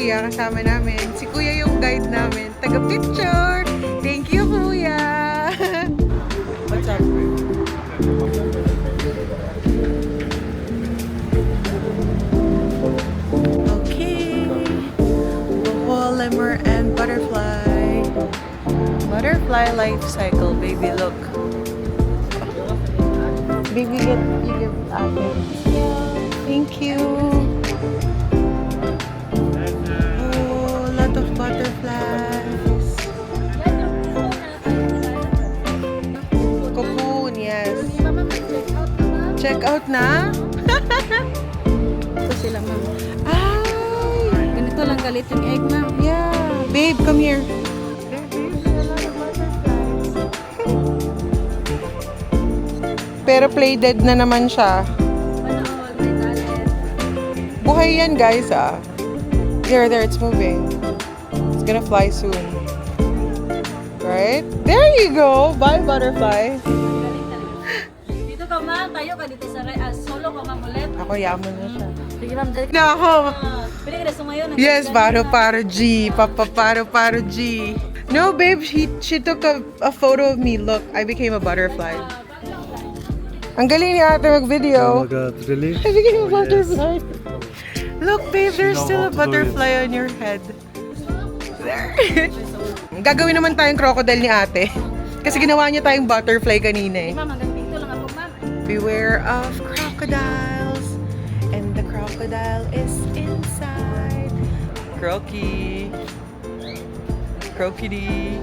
kuya kasama namin. Si kuya yung guide namin. Taga-picture! Thank you, kuya! What's up? Okay. Bohol, lemur, and butterfly. Butterfly life cycle, baby, look. Baby, you give ate. Thank you. Oh, lot of butterflies. Cocoon, yes. Check out na? Ito sila, ma'am. Ay! Ganito lang galit yung egg, ma'am. Yeah. Babe, come here. Pero play dead na naman siya. Buhay yan, guys, ah. There, it's moving. It's gonna fly soon. Right? There you go! Bye, butterfly. Dito ka, ma'am. Tayo ka dito sa solo ka, ma'am, ulit. Ako, yaman na siya. Sige, ma'am. Na ako! Pwede ka na sumayo. Yes, paro G. Papa paro G. No, babe, she took a photo of me. Look, I became a butterfly. Ang galing ni ate mag-video. Oh my god, really? I became a butterfly. Look, babe, there's still a butterfly on your head. There. Gagawin naman tayong crocodile ni ate. Kasi ginawa niya tayong butterfly kanina eh. Ma'am, hanggang dito lang ako, ma'am. Beware of crocodiles. And the crocodile is inside. Croaky. Croakity.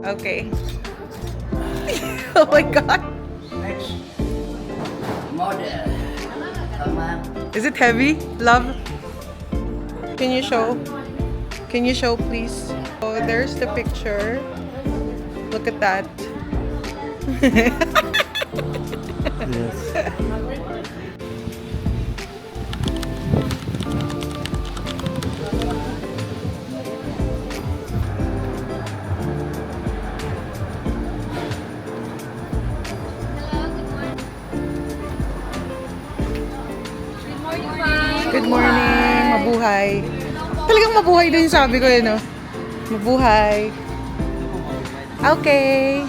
Okay. Oh my god. Model. Come on. Is it heavy, love? Can you show? Can you show, please? Oh, there's the picture. Look at that. Yes. Good morning. Mabuhay. Talagang mabuhay din sabi ko yun, no? Mabuhay. Okay.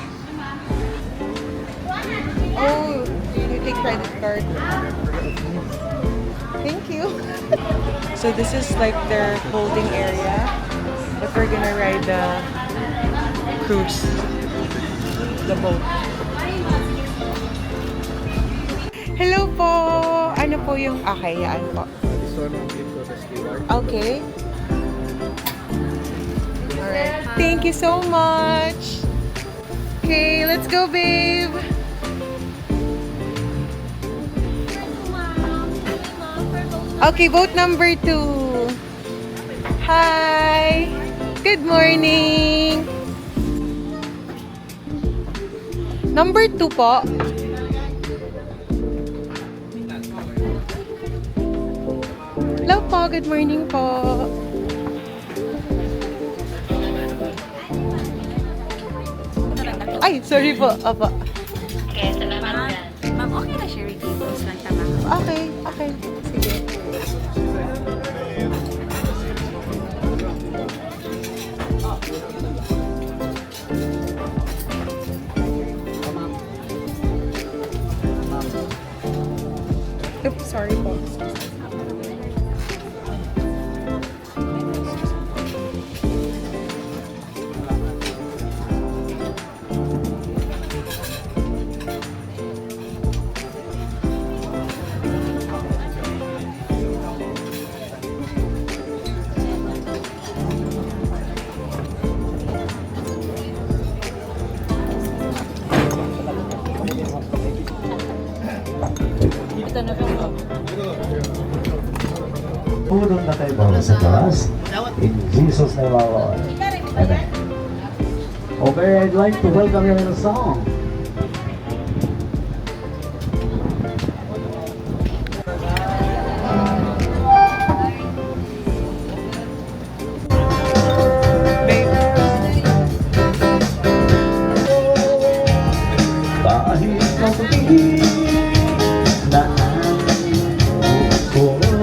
Oh, you take credit card. Thank you. So this is like their holding area. If we're gonna ride the cruise. The boat. Hello po! Ano po yung... Okay, yan po. This one will be for the steward. Okay. Alright. Thank you so much! Okay, let's go, babe! Okay, boat number 2. Hi! Good morning! Number 2 po. Hello po, good morning po. Ay, sorry po. Opo. Okay, salamat. Ma'am, okay na siya. Tables lang ka, ma'am. Okay, okay. Sige. Oops, sorry po. Ito na po. Pulong na tayo mga sa taas. In Jesus' name, our Lord. Amen. Okay, I'd like to welcome you in a song. Kahit mabuti na ang puso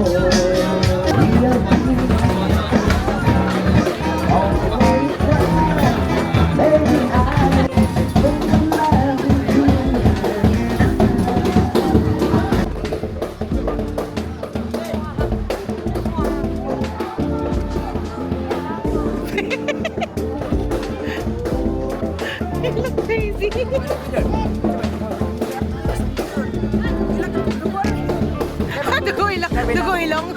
Crazy. Dugo ilong. Dugo ilong.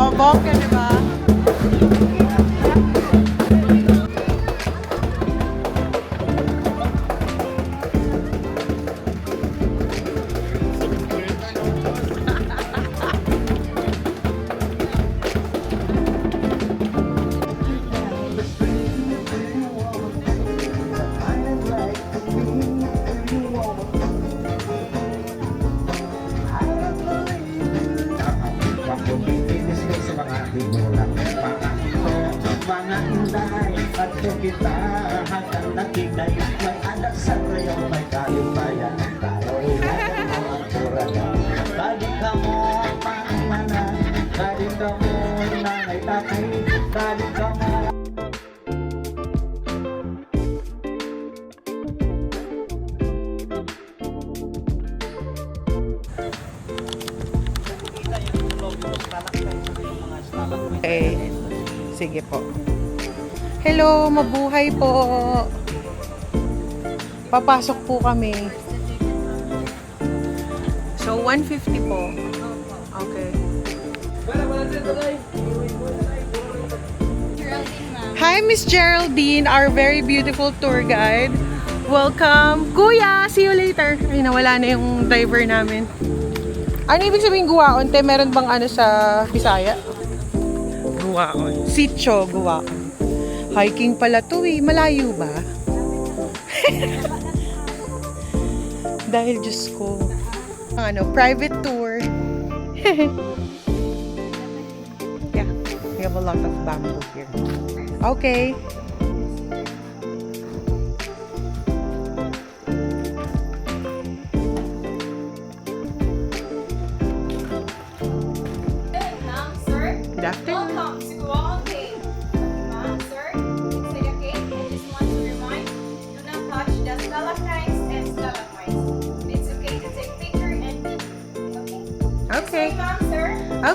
O, bongga, diba? mga inday at kita hanggang nakikay may anak sa kayo may kalimpayan tayo ay mga turagan kali ka mo pangmanan kali ka mo nanay tatay kali ka mo. Okay. Sige po. Hello, mabuhay po. Papasok po kami. So, 150 po. Okay. Hi, Miss Geraldine, our very beautiful tour guide. Welcome. Kuya, see you later. Ay, nawala na yung driver namin. Ano ibig sabihin guwaon? Te, meron bang ano sa Bisaya? Guwaon. Sitio, guwaon. Hiking pala to eh. Malayo ba? Dahil Diyos ko. Ano, private tour. Yeah, we have a lot of bamboo here. Okay. Ma'am, sir. Good afternoon. Welcome to Guaon Cave. Ma'am, sir, inside the cave, I just want to remind, do not touch the stalactites and stalagmites. It's okay to take picture and video. Okay? Okay. Ma'am, sir.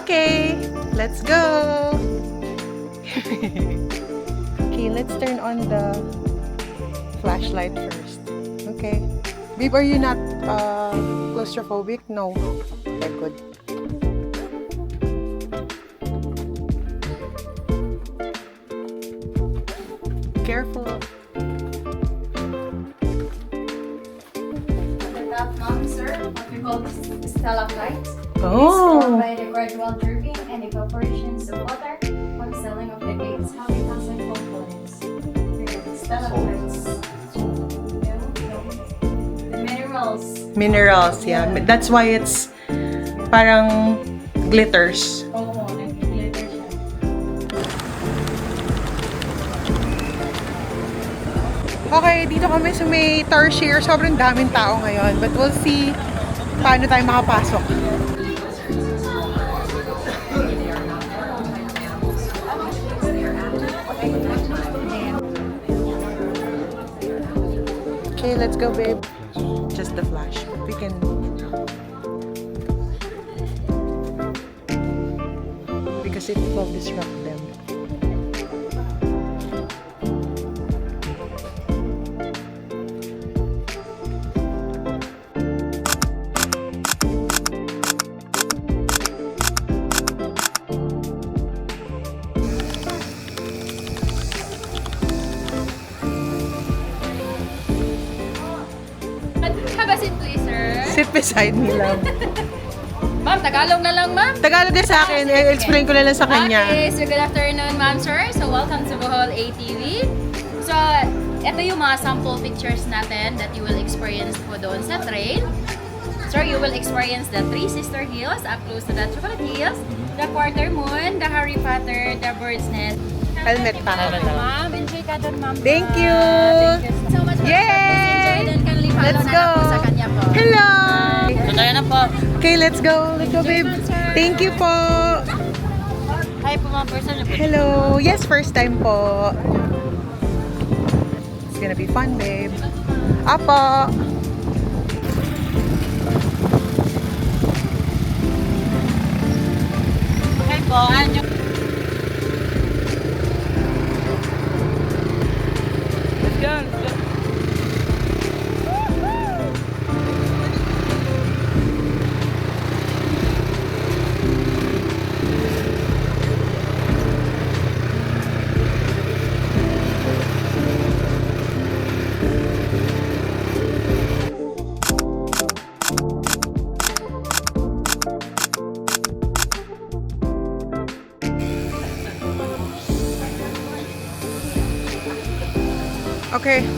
Okay. Let's go. Okay, let's turn on the flashlight first. Okay. Babe, are you not claustrophobic? No. Okay, good. Careful. The top, ma'am, sir, what we call stalactites. Oh. It's formed by the gradual dripping and evaporations of water from selling of the caves having outside components. Stalactites. The minerals. Minerals, yeah. That's why it's parang glitters. Oo, nag-glitter siya. Okay, dito kami sa may Tarsier. Sobrang daming tao ngayon. But we'll see paano tayo makapasok. Okay, let's go, babe. Just the flash. We can... Because it will disrupt them. Have a seat, please, sir. Sit beside me, love. Ma'am, Tagalog na lang, ma'am. Tagalog din sa akin. I-explain ko na lang sa kanya. Okay, so good afternoon, ma'am, sir. So welcome to Bohol ATV. So, ito yung mga sample pictures natin that you will experience po doon sa train. Sir, you will experience the Three Sister Hills up close to the Chocolate Hills, the Quarter Moon, the Harry Potter, the Bird's Nest. Helmet pa. Ma'am, enjoy ka doon, ma'am. Thank you. Thank you so much for Yay! enjoy Let's na go. lang po sa kanya po. Hello! Tuloy na po. Okay, let's go. Let's go, babe. Thank you po. Hi po mga person. Hello. Yes, first time po. It's gonna be fun, babe. Apo. Hi po. Anyo. Okay.